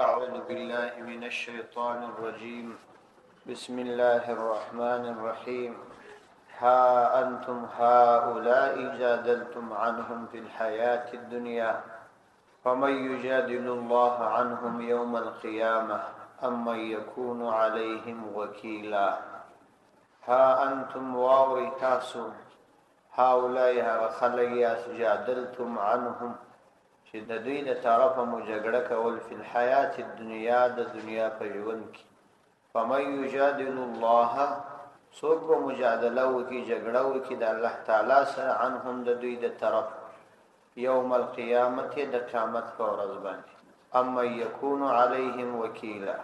أعوذ بالله من الشيطان الرجيم. بسم الله الرحمن الرحيم. ها أنتم هؤلاء جادلتم عنهم في الحياة الدنيا فمن يجادل الله عنهم يوم القيامة أم من يكون عليهم وكيلا. ها أنتم واوري تاسو هؤلاء خلقياس جادلتم عنهم چې د دوی د طرفه مو جګړه کول فی الحیات الدنیا د دنیا په ژوند کې فمن یجادل الله څوک به مجادله وکړي جګړه وکړي د الله تعالی سره عنهم د دوی د طرف یوم القیامت د قیامت په ورځ باندې اما یکون علیهم وکیلا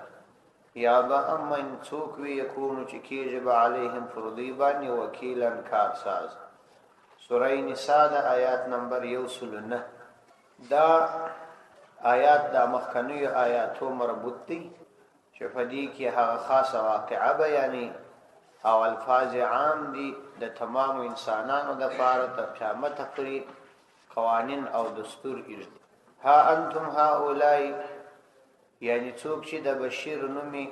یا به اما څوک وی یکون چې کېږي به علیهم فردی باندې وکیلا کارساز. سوره نساء د آیات نمبر 109. دا آیات دا مخکنی آیاتو مربوط دي چې په دې کې هغه خاصه واقعه بیانې او الفاظ عام دي د تمام انسانانو د لپاره تر قیامت پورې قوانین او دستور ایږدي. ها انتم هؤلاء یعنی څوک چې د بشیر نومي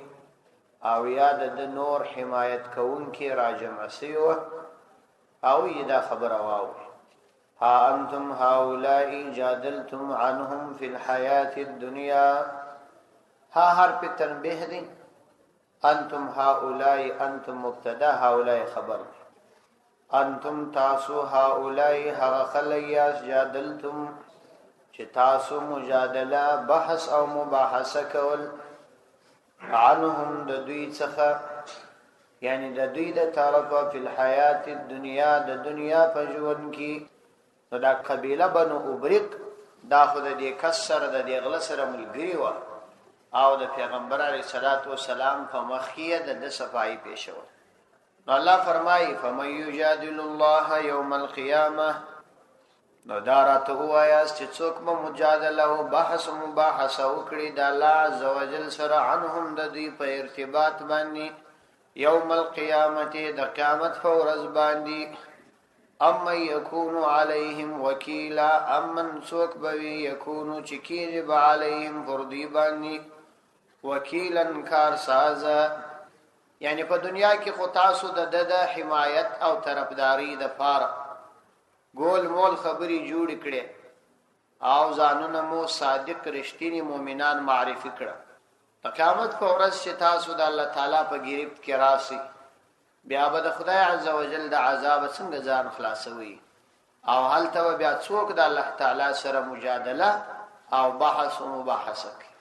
او یا د نور حمایت کوونکي راجمع سوی او یې دا خبره واوري. ها انتم هؤلاء جادلتم عنهم في الحياة الدنيا. ها حرف تنبیه دی. انتم هؤلاء انتم مبتدا هؤلاء خبر. انتم تاسو هؤلاء هغه خلک جادلتم چې تاسو مجادله بحث او مباحثه کول عنهم د دوی څخه یعنی د دوی د طرفه په الحیات الدنیا د دنیا په ژوند کې. نو دا قبیله بنو ابرق دا خود دې کسر د دې غله سره ملګری و او د پیغمبر علیه الصلاۃ والسلام په مخیه د صفای پیښو. نو الله فرمایي فمن یجادل الله یوم القیامه. نو دا راته وایا چې څوک مو مجادله او بحث مباحثه وکړي د الله عزوجل سره عنهم د دې په ارتباط باندې یوم القیامت د قیامت په ورځ باندې اما یکون علیهم وکیلا امن سوک بوی یکونو چکیر با علیهم فردی بانی وکیلا کارسازا. یعنی په دنیا کې خو تاسو د حمایت او طرفداری د پاره ګول مول خبري جوړ کړي او ځانونه مو صادق رښتینی مؤمنان معرفي کړه. قیامت په ورځ چې تاسو د الله تعالی په گرفت کې راسي بیا به د خدای عزوجل د عذاب څنګه ځان خلاصوي او هلته بیا څوک د الله تعالی سره مجادله او بحث او مباحثه کوي.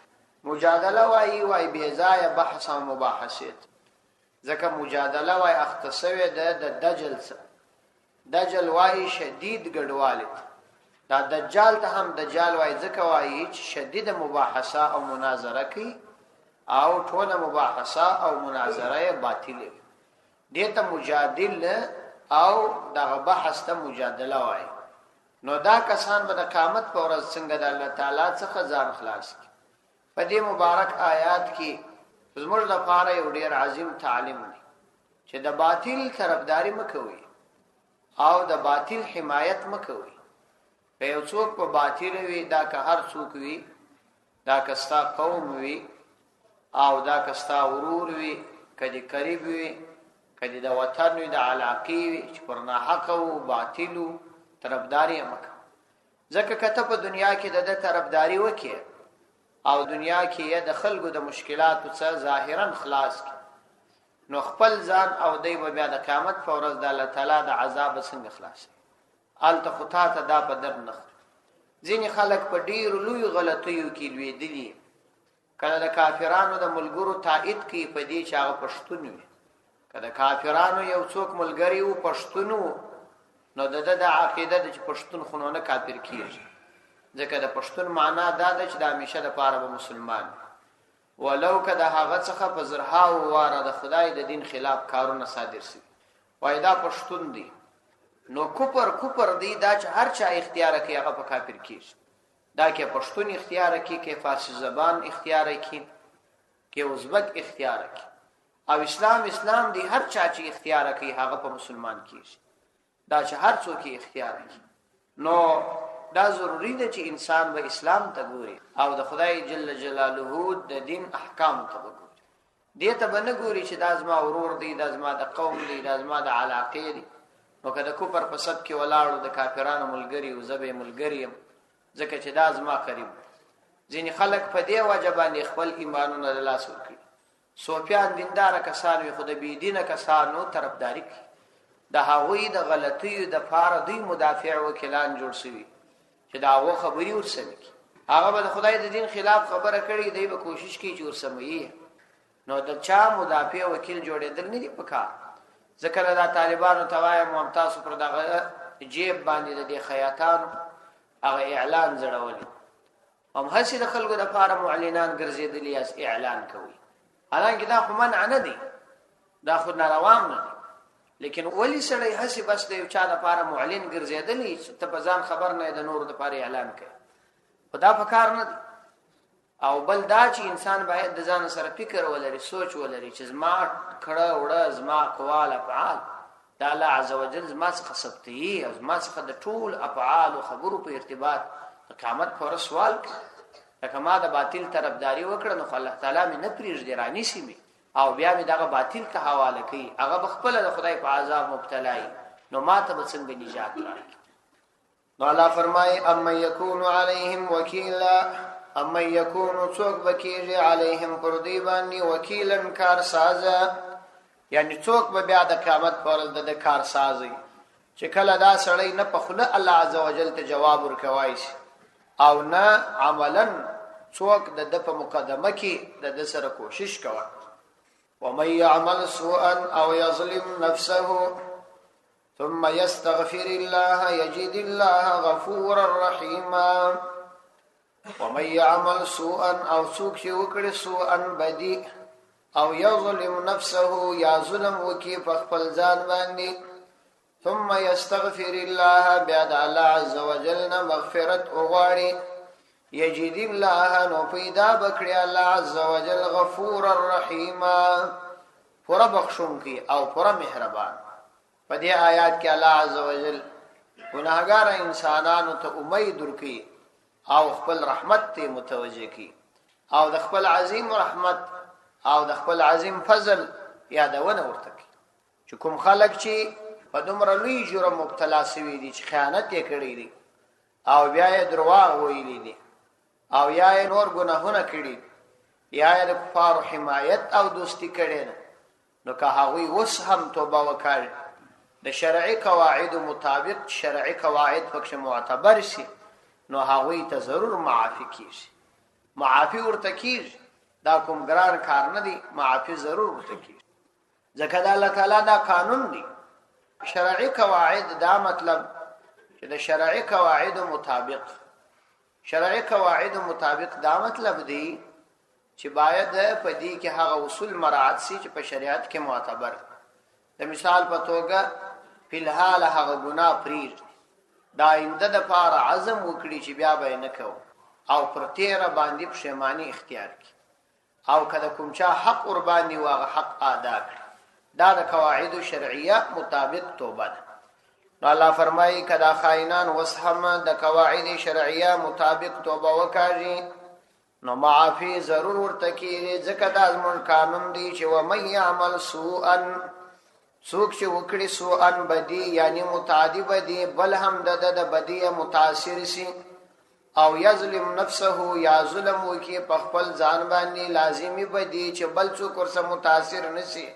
مجادله وای بے ځای بحث او مباحثه ځکه مجادله وای اختصوي د دجل سره. دجل وای شدید ګډواله. دا دجال ته هم دجال وای ځکه وای چې شدید مباحثه او مناظره کوي او ټول مباحثه او مناظره باطله. دیتا مجادل او دغه بحث ته مجادله وای. نو دا کسان به د قیامت په ورځ څنګه د الله تعالی څخه ځان خلاص کی. په دې مبارک آیات کې زموږ لپاره یو ډیر عظیم تعلیم دی چې د باطل طرفداري مکوئ او د باطل حمایت مکوئ. په یو څوک په باطل وي دا که هر څوک وي، دا کستا قوم وي او دا کستا ورور وي، کدی قریب وي، کدی د وطن وي، د علاقې وي، چې پر نه حق او باطلو طرفداري مکه. ځکه کته په دنیا کې د طرفداري وکي او دنیا کې د خلکو د مشکلاتو څخه ظاهرا خلاص کی، نو خپل ځان او دای په بیا د قیامت په ورځ د الله تعالی د عذاب څنګه خلاص الته خطا ته دا په در نه. ځینې خلک په ډیر لوی غلطیو کې لویدلی، کله د کافرانو د ملګرو تایید کوي په دې چې هغه پښتون وي. کله کافرانو یو څوک ملګری وو پښتونو، نو د عقیده د پښتون خونونه کافر کیږي. ځکه د پښتون معنا دا ده چې د همیشه د پاره به مسلمان، ولو کده هغه څخه په زرها او واره د خدای د دین خلاف کارونه صادر شي وای دا پښتون دی. نو کوپر دی دا چې هر چا اختیار کوي هغه په کافر کیږي. دا کې پښتون اختیار کوي، کې فارسی زبان اختیار کوي، کې ازبک اختیار کوي، او اسلام دی هر چا چې اختیار کوي هغه په مسلمان کیږي. دا چې هر څوک اختیار کوي. نو دا ضروری ده چې انسان به اسلام ته ګوري او د خدای جل جلاله د دین احکام ته ګوري. دې ته به نه ګوري چې دا زما ورور دی، دا زما د قوم دی، دا زما د علاقې دی. نو که د کفر په صد کې ولاړو د کافرانو ملګری او زه به ملګری یم ځکه چې دا زما قریب. ځینې خلک په دې وجه باندې خپل ایمانونه له لاسه ورکړي. صوفیان دینداره کسان وي خو د بېدینه کسانو طرفداري کوي. د هغوی د غلطیو دپاره دوی مدافع وکیلان جوړ شوي چې د هغو خبرې ورسمې کړي. هغه به د خدای د دین خلاف خبره کړي، دی به کوشش کوي چې ورسموي. نو د چا مدافع وکیل جوړېدل نه دي پکار. ځکه دا طالبانو ته وایم هم تاسو پر دغه جیب باندې د دې خیاطانو هغه اعلان زړولی هم هسې د خلکو دپاره معلنان ګرځېدلي یاست اعلان کوي. حالانکه دا خو منع نه دی، دا خو ناروام نه دی. لیکن ولی سړی هسې بس د یو چا دپاره معلن ګرځېدلی ته په ځان خبر نه د نورو دپاره اعلان کوي. خو دا پکار نه دی. او بل دا چې انسان باید د ځان سره فکر ولري، سوچ ولري چې زما کړه وړه، زما اقوال افعال د الله عز وجل زما څخه ثبتوي او زما څخه د ټول افعال او خبرو په ارتباط د قیامت په ورځ سوال کوي. لکه ما د باطل طرفداري وکړه نو الله تعالی مې نه پرېږدي، رانیسي مې او بیا مې دغه باطل ته حواله کوي، هغه به خپله د خدای په عذاب مبتلا وي. نو ما ته به څنګه نجات راکړي؟ نو الله فرمایي امن یکون علیهم وکیلا، اما یکونو څوک بکیږي علیهم پر دوی باندې وکیلن کارسازه، یعنی څوک به بیا د قیامت پر ورځ د کارسازي چې کله دا سړی نه په خوله الله عز وجل ته جواب ورکوای شي او نه عملا څوک د په مقدمه کې د سره کوشش کوي. ومن يعمل سوءا او يظلم نفسه ثم يستغفر الله يجد الله غفورا رحيما. ومن يعمل سوءا او سوک چې وکړي سوءا بدی او یظلم نفسه یا ظلم وکي په خپل ځان باندې ثم يستغفر الله بیا د الله عز وجل نه مغفرت وغواړي یجد الله نو پیدا بکړي الله عز وجل غفور الرحیم پورا بخشونکی او پورا مهربان. په دې آیات کې الله عز وجل ګناهګار انسانانو ته امید ورکړي او خپل رحمت ته متوجه کی او د خپل عظیم رحمت او د خپل عظیم فضل یادونه ورته کی چې کوم خلک چې په دومره لوی جرم مبتلا شوي دي چې خیانت یې کړی دي او بیا یې درواغ ویلي دي او یا یې نور ګناهونه کړي یا یې د کفارو حمایت او دوستی کړي ده، نو که هغوی اوس هم توبه وکړي د شرعي قواعدو مطابق شرعي قواعد پکښې معتبر شي نو هغوی ته ضرور معافی کیږي. معافی ورته کیږي، دا کوم ګران کار نه دی، معافی ضرور ورته کیږي ځکه د الله تعالی دا قانون دی. شرعي قواعد دا مطلب چې د شرعي قواعد مطابق دا مطلب دی چې باید په دې کې هغه اصول مراعات شي چې په شریعت کې معتبر. د مثال په توګه فلحال هغه ګناه پرېږدي، دا آینده د پاره عزم وکړي چې بیا به نه کوو او پر تیره باندې پښیماني اختیار کړي او که د کوم چا حق ور باندې واغه حق ادا کړي، دا د قواعد شرعیه مطابق توبه ده. نو الله فرمایي که دا خائنان وس هم د قواعد شرعیه مطابق توبه وکړي نو معافي ضرور ورته کیږي ځکه دا زموږ قانون دی چې ومن يعمل سوءا څوک چې وکړي سوءا بدی یعنی متعدی بدی بل هم د بدی متاثر شي او یظلم نفسه یا ظلم وکي په خپل ځان باندې لازمی بدی چې بل څوک ورسره متاثر نشي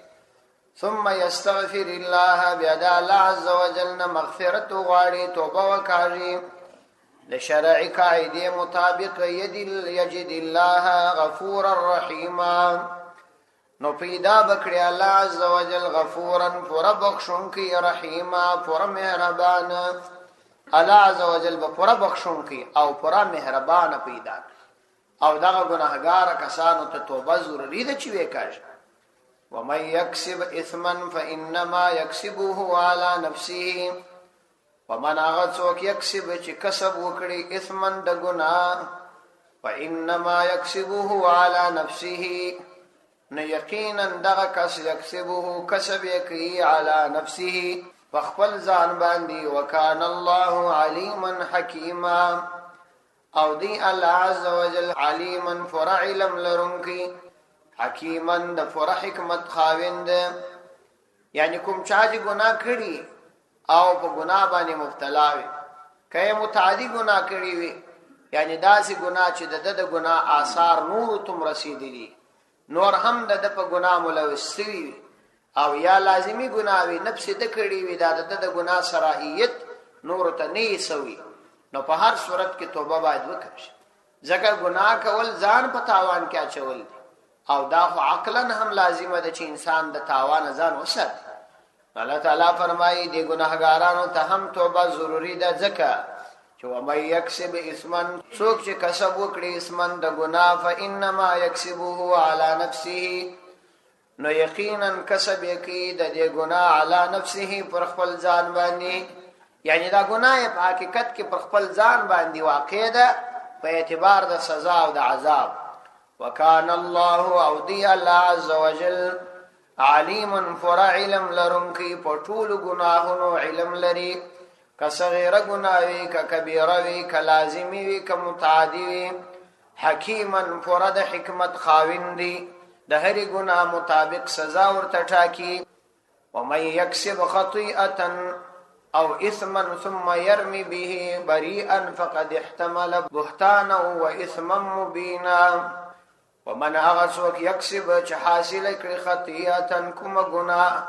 ثم يستغفر الله بیا د الله عز وجل نه مغفرت غواړي توبه وکړي د شرعي قاعده مطابق یجد الله غفورا رحیما نو پیدا بکړي الله عز وجل غفورا پورا بخشونکی رحیما پورا مهربان. الله عز وجل به پورا بخشونکی او پورا مهربان پیدا او دغه ګناهګار کسانو ته توبه ضروری ده چې وکړي. ومن يكسب اثما فانما يكسبه على نفسه ومن هغه څوک یکسب چې کسب وکړي اثما د ګناه فانما يكسبه على نفسه نو یقینا دغه کس یکسبه کسب کوي علی نفسه په خپل ځان باندې وکانه الله علیما حکیما او دی الله عز وجل علیما فرع علم لرونکی حکیما د فرع حکمت خاوند یعنی کوم چا چې ګناه کړي او په ګناه باندې مبتلا وي کله متعدی ګناه کړي وي یعنی داسې ګناه چې د ګناه آثار نور تم رسیدلی نور هم د په ګناه ملوث وي او یا لازمی ګناه وي نفس د کړي وي د ګناه صلاحیت نور ته نه سوي نو په هر صورت کې توبه باید وکړي ځکه ګناه کول ځان په تاوان کې اچول او دا خو عقلا هم لازمه ده چې انسان د تاوان ځان وساتي الله تعالی فرمایي د ګناهګارانو ته هم توبه ضروری ده ځکه چې ومن یکسب اسما څوک چې کسب وکړي اسما د ګناه فانما یکسبه علی نفسه نو یقینا کسب یکی د دې ګناه علی نفسه پر خپل ځان باندې یعنی دا ګناه په حقیقت کې پر خپل ځان باندې واقع ده په اعتبار د سزا او د عذاب وکان الله او دی الله عز وجل علیم فرع علم لرونکی په ټولو ګناهونو علم لري که صغیره ګناه وي که کبیره وي که لازمي وي که متعدي وي حکیما فرع د حکمت خاوند دی د هرې ګناه مطابق سزا ورته ټاکي ومن یکسب خطیئه او اثما ثم يرمي به بريئا فقد احتمل بهتانا واثما مبينا ومن اغسوك يكسب چې حاصل کړي خطیئه کوم ګناه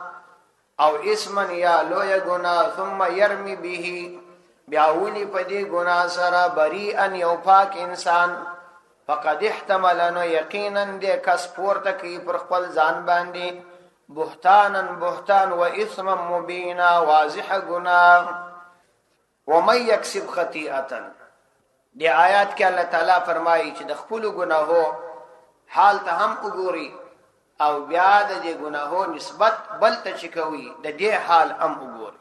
او اسما یا لوی ګناه ثم يرمي به بیاولی په دې ګناه سره بريئا یو پاک انسان فقد احتمل نو یقینا دې کس پورته کوي پر خپل ځان باندې بهتانا بهتان و اثما مبینا واضح گناه ومن یکسب خطیئه دی آیات کې الله تعالی فرمایي چې د خپل گناهو حال ته هم وګوري او بیا د دې گناهو نسبت بل ته چکوي د دې حال هم وګوري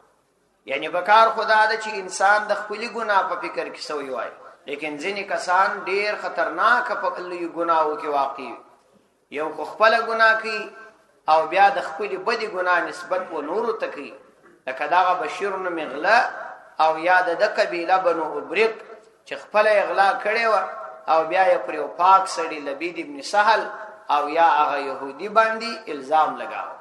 یعنی بکار خدا د چې انسان د خپل گناه په فکر کې سوی وای لیکن ځینې کسان ډیر خطرناک په لوی گناهو کې واقع یو خپل گناه کوي او بیا د خپل بدی ګناه نسبت و نور ته کوي لکه دا بشیر نو مغلا او یاد د قبیله بنو ابرق چې خپل اغلا کړي و او بیا یې پر یو پاک سړی لبید ابن سهل او یا هغه يهودي باندې الزام لگاو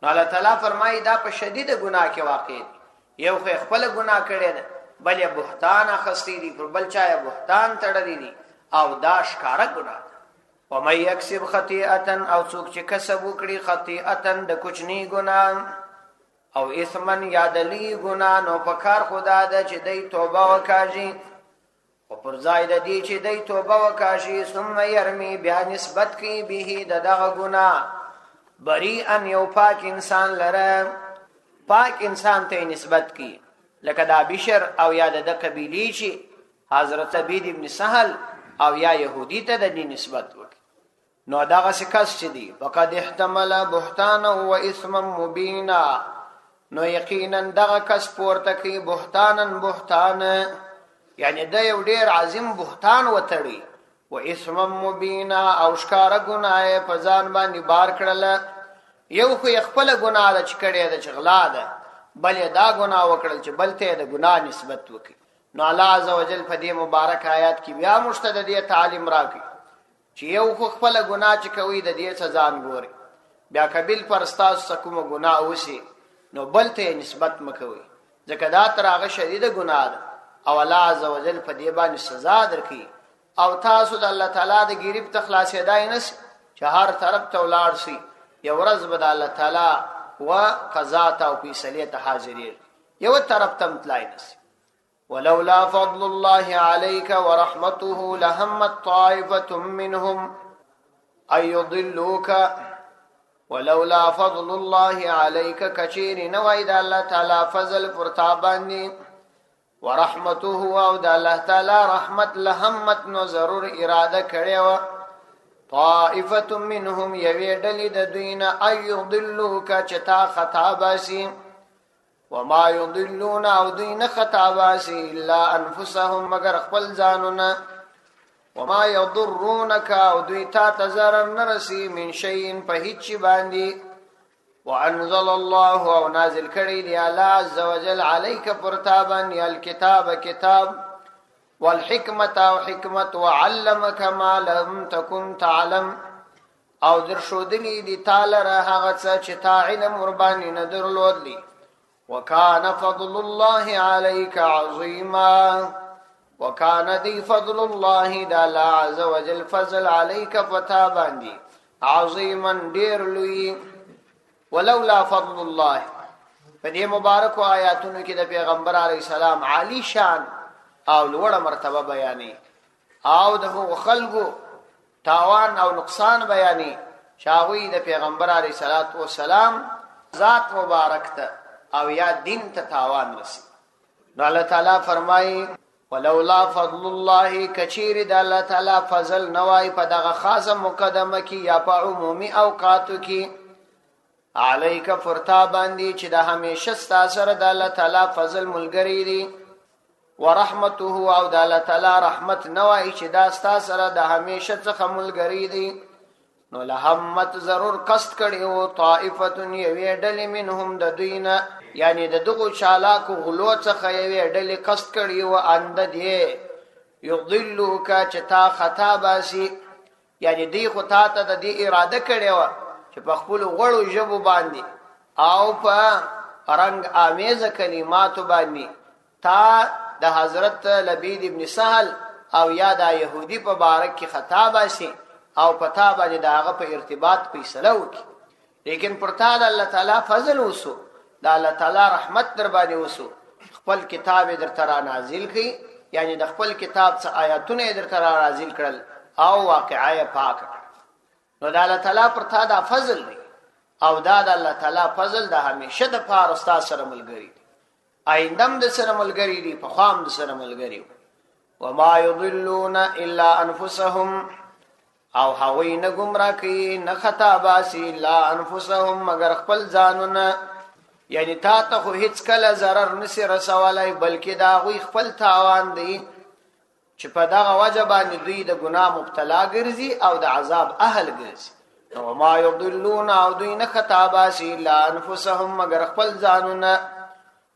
نو الله تعالی فرمایي دا په شدید ګناه کې واقع دی یو خپل ګناه کړي ده بل بهتان اخستی دی پر بل چا بهتان تړلی دی او دا ښکارا ګناه ومن یکسب خطیئه او څوک چې کسب وکړي خطیئه د کوچنی ګناه او اثما یادلی ګناه نو په کار خدا ده چې دی توبه وکړي او پر ځای د دې چې دی توبه وکړي ثم يرمي بیا نسبت کوي به دغه ګناه بریئا یو پاک انسان لره پاک انسان ته نسبت کوي لکه دا بشر او یا د قبیلی چې حضرت عبید ابن سهل او یا يهودي ته د نسبت وکړي نو دغه کس چې دی فقد احتمل بهتانا و اثما مبینا نو یقینا دغه کس پورته کوي بهتان یعنی د یو ډیر عظیم بهتان وتړي و اثما مبینا او ښکارا ګناه په ځان باندې بار کړل یو خو خپل ګناه د چکړې د چغلا ده بل دا ګناه وکړل چې بل ته د ګناه نسبت وکړي نو الله عز وجل په دې مبارک آیات کې بیا مشتدد تعلیم راکړي چې یو خو خپل ګناه چې کوي د دې سزا ګوري بیا کبل پر استاد کوم ګناه وسی نو بل ته نسبت مکوي ځکه دا تر هغه شدید ګناه ده او الله عز وجل په دې باندې سزا درکړي او تاسو د الله تعالی د غریب تخلاصې دای نس چې هر طرف ته ولاړ شي یو ورځ به د الله تعالی و قضا او فیصله ته حاضرې یو طرف ته متلای نس ولولا فضل الله عليك ورحمته لهمت طائفة منهم أن يضلوك ولولا فضل الله عليك كثير نويد الله تعالى فضل فرتاباني ورحمته او د الله تعالی رحمت لهمت نو ضرور اراده کړي طائفة منهم يويدل د دوین ايضلوك چتا خطا باسي وما يضلون او دوین خطا باسي الا انفسهم مگر خپل ځانونه وما يضرونك او دوی تا تزرر نرسي من شيء په هیڅ باندې وانزل الله او نازل کړي دی الله عز وجل عليك پرتابن الكتاب کتاب والحکمت او حکمت وعلمك ما لم تكن تعلم او در شودلی دی تعالی را هغه څه چې تا علم وربانی نه درلودلی وكان فضل الله عليك عظيما وكان دی فضل الله د الله عز وجل فضل عليك پتا باندې عظیما ډیر لوی ولولا فضل الله په دې مبارکو آیاتونو کې د پیغمبر علی السلام عالی شان او لوړه مرتبه بیانې او د خلکو تاوان او نقصان بیانې شاوی د پیغمبر علی السلام ذات مبارک ته او یا دین ته تاوان رسی نو الله تعالی فرمایي ولولا فضل الله کچیر د الله تعالی فضل نوای په دغه خاصه مقدمه کې یا په عمومي اوقاتو کې علیک فرتا باندې چې د همیشه ستاسره د الله تعالی فضل ملګری دی ورحمته او د الله تعالی رحمت نوای چې دا ستاسره د همیشه څخه ملګری دی نو لهمت ضرور قصد کړي او طائفه یوی ډلې منهم د دوینه یعنی د دغو چالاکو غلو څخه یوی ډلې قصد کړي او اند دی یضلوک چې تا خطا باسي یعنی دی خو تا ته د دې اراده کړي و چې په خپل غړو ژبو باندې او په رنگ آمیز کلماتو باندې تا د حضرت لبید ابن سهل او یا د يهودي په بارک کې خطا باسي او پتا باندې داغه په ارتباط فیصله وکي لیکن پرتا د الله تعالی فضل وسو د الله تعالی رحمت در باندې وسو خپل کتاب در ترا نازل کړي یعنی د خپل کتاب څخه آیاتونه در ترا نازل کړل او واقعای پاک نو د الله تعالی پرتا د فضل دی او دا د الله تعالی فضل د همیشه د پاره استاد سره ملګری دی آیندم د سره ملګری دی په خام د سره ملګری وما يضلون الا انفسهم او هغوی نه گمراه کوي نه خطا باسي الا انفسهم مگر خپل ځانونه یعنی تا ته خو هیڅ کله ضرر نسی رسولای بلکې دا غوی خپل تاوان دی چې په دغه وجه باندې دوی د ګناه مبتلا ګرځي او د عذاب اهل ګرځي نو ما يضلون او دوی نه خطا باسي الا انفسهم مگر خپل ځانونه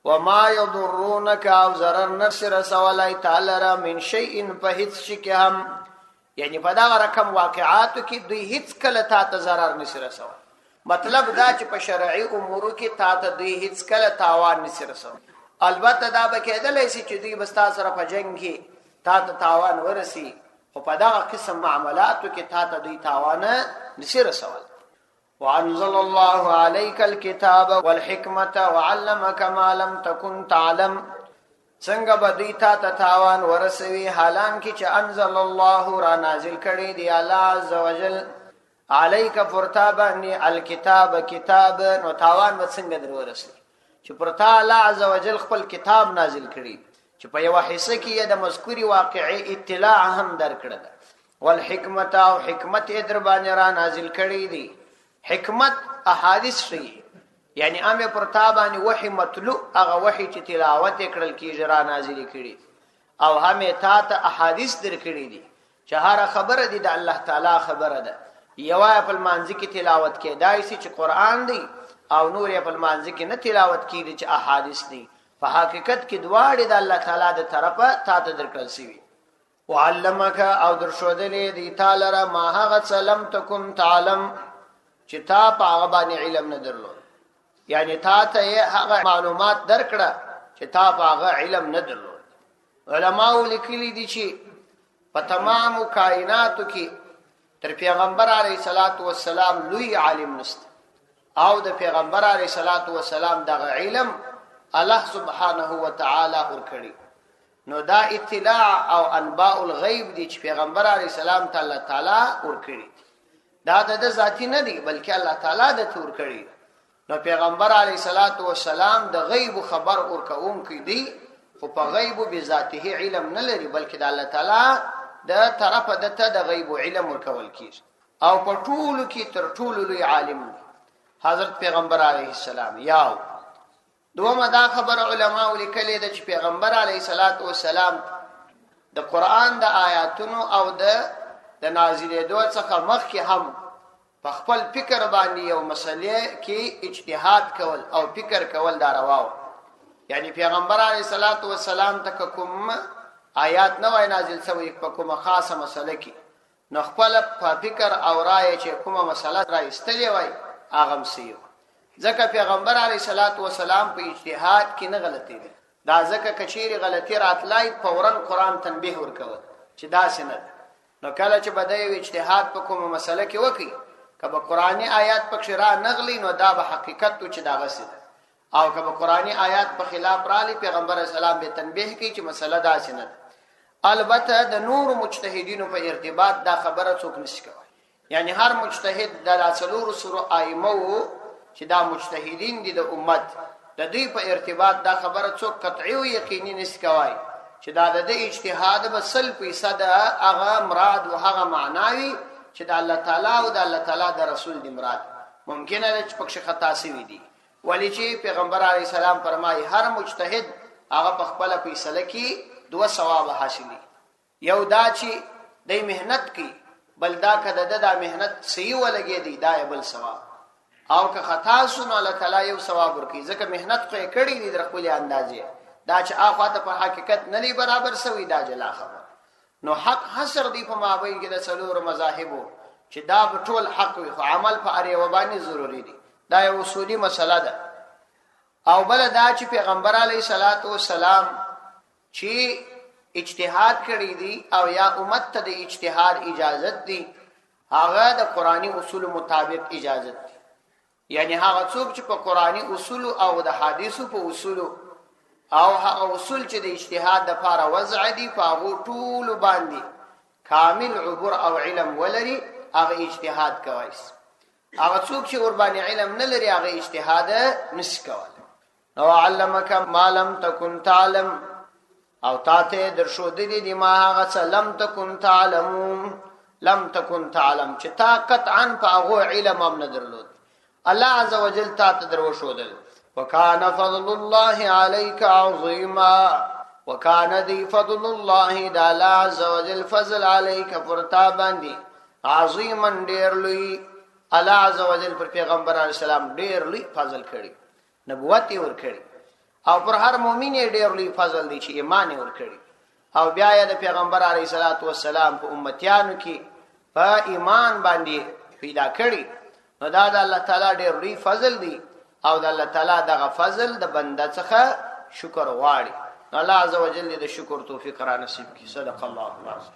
وما يضرونك او ضرر نسی رسولای تعالی را من شيء په هیڅ شي کې هم یعنی په دا رقم واقعاتو کې دوی هیڅ کله تا ته ضرر نشي رسول مطلب دا چې په شرعي امورو کې تا ته دوی هیڅ کله تاوان نشي رسول البته دا به کېدلی شي چې دوی بستا سره په جنگ کې تا ته تاوان ورسي خو په دا قسم معاملاتو کې تا ته دوی تاوان نشي رسول وانزل الله عليك الكتاب والحكمه وعلمك ما لم تكن تعلم څنګه بدوی تا ته تاوان ورسوي حالانکه چې انزل الله را نازل کړي دی الله عز وجل عليك فرتابني الكتاب کتاب نو تاوان به څنګه در ورسي چې پرتا الله عز وجل خپل کتاب نازل کړي چې په یو حصہ کې د مذکوري واقعي اطلاع هم درکړه والحکمت او حکمت در باندې را نازل کړي دی حکمت احادیث شي یعنی امه پرتابانی وحی مطلوع هغه وحی چې تلاوت کړل کیږي را نازل کړي او همه تا ته احادیث درکړي دي چې هر خبره دي د الله تعالی خبره ده یوه په مانځ کې تلاوت کې دای سي چې قران دی او نور په مانځ کې نه تلاوت کیږي چې احادیث دي په حقیقت کې دواړه د الله تعالی د طرفه تا ته درکړل شي وعلمک او درشودلې دي تعالی را ما هغه سلام تکم تعلم چې تا په هغه باندې علم نه درلود یعنی تا ته هغه معلومات درکړه چې تا په هغه علم نه درلود علماء لیکلي دي چې په تمام کائناتو کې تر پیغمبر علیه الصلاۃ والسلام لوی عالم نست او د پیغمبر علیه الصلاۃ والسلام دغه علم الله سبحانه وتعالى ورکړي نو دا اطلاع او انباء الغیب دي چې پیغمبر علیه السلام تعالی ورکړي دا د ذاتی نه دی بلکې الله تعالی د تور کړي نو پیغمبر علیه الصلاۃ والسلام د غیب خبر ورکوم کی دی خو په غیب به ذاته علم نه لري بلکې د الله تعالی د طرفه د غیب علم ورکول کیږي او په ټولو کې تر ټولو لوی عالم حضرت پیغمبر علیه السلام یاو دومره دا خبر علماء لیکلي د چې پیغمبر علیه الصلاۃ والسلام د قران د آیاتونو او د نازلېدو څخه مخکې هم په خپل فکر باندې یو مسلې کې اجتهاد کول او فکر کول دا رواو. یعنی پیغمبر علیه الصلاۃ والسلام ته کوم آیات نه وای نازل شوی په کومه خاصه مسله کې، نو خپل په فکر او رائے چې کومه مسله را استلې وای هغه مسیو. ځکه پیغمبر علیه الصلاۃ والسلام په اجتهاد کې نه غلطي دي. دا ځکه کچېری غلطي راتلای فورا قران تنبیه ورکول چې دا سند. نو کله چې بدای اجتهاد په کومه مسله کې وکي کله قرآنی آیات پکې را نغلی نو دا به حقیقت چې دا غسه او کله قرآنی آیات په خلاف را لې پیغمبر اسلام به تنبیه کوي چې مسله دا سند. البته د نور مجتهدینو په ارتباط دا خبره څوک نشي کوي. یعنی هر مجتهد د رسولور سره ائمه چې دا مجتهدین دي د امت د دې په ارتباط دا خبره څوک قطعي او یقیني نشي کوي چې دا د اجتهاد به 100% هغه مراد او هغه معناوي چې د الله تعالی او د الله تعالی د رسول دی مراد. ممکن ده چې پکې خطا شوی دي، ولی چې پیغمبر علی السلام فرمایي هر مجتهد هغه په خپل فیصله کې 2 ثواب حاصلي. یو دا چې د مهنت کې بل دا کده د مهنت صحیح ولګي دی دا بل ثواب، او که خطا سونه الله تعالی یو ثواب ورکړي ځکه مهنت کوي کړي دي در خپل اندازې دا چې اخواته په حقیقت نه برابر سوی دا جلا خبر. نو حق حسر دی په مابین کې د څلور مذاهبو چې دا په ټول حق وي خو عمل په اړه وبانی ضروری دی. دا یو اصولي مسله ده. او بل دا چې پیغمبر علیه الصلاۃ والسلام چې اجتهاد کړی دی او یا امت ته د اجتهاد اجازت دی هغه د قرآنی اصول مطابق اجازت دی. یعنی هغه څوک چې په قرآنی اصول او د حدیثو په اصول او هغه اصول چې د اجتهاد لپاره وضع دي په هغه ټول باندې کامل عبور او علم ولري هغه اجتهاد کوي. هغه څوک چې ور باندې علم نه لري هغه اجتهاد نشي کولای. نو علمک ما لم تکن تعلم او تاته درشو دي ما هغه څه لم تکن تعلم لم تکن تعلم چې تا قطعا په هغه علم هم نه درلود. الله عزوجل تاته درو شودل. وكان فضل الله عليك عظيما وكان ذي فضل الله د الله عز وجل فضل عليك فرتا باندې عظیما ډیر لوی. الله عز وجل پر پیغمبر علیه السلام ډیر لوی فضل کړی، نبوت یې ور کړی، او پر هر مؤمن یې ډیر لوی فضل دی چې ایمان یې ور کړی. او بیا یې د پیغمبر علیه الصلاۃ والسلام په امتیانو کې په ایمان باندې پیدا کړی. نو دا د الله تعالی ډیر لوی فضل دی او د الله تعالی دغه فضل د بنده څخه شکر غواړي. الله عز وجل دې د شکر توفیق را نصیب کړي. صدق الله العظیم.